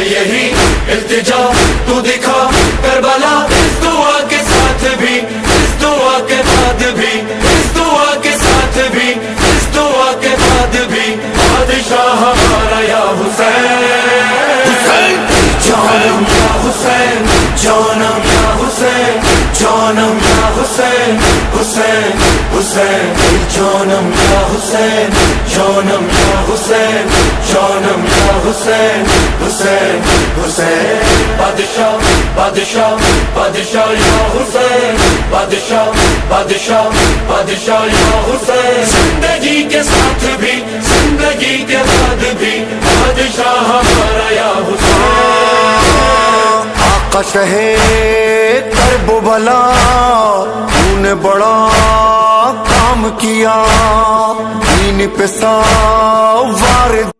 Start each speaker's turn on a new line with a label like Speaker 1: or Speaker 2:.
Speaker 1: यही इल्तिजा तू दिखा करबला, इस दुआ के साथ भी, इस दुआ के बाद भी, इस दुआ के साथ भी, इस दुआ के बाद भी, बादशाह हमारा या हुसैन, जानम या हुसैन, जानम या हुसैन, जानम या हुसैन, हुसैन हुसैन, जानम या हुसैन, जानम या हुसैन, जानम या हुसैन, हुसैन हुसैन, बादशाह बादशाह बादशाह या हुसैन, बादशाह बादशाह बादशाह या हुसैन, जिंदगी के साथ भी, जिंदगी के बाद भी, बादशाह हमारा या हुसैन।
Speaker 2: आका शहे करबला तूने बड़ा काम किया, दीन पे सवार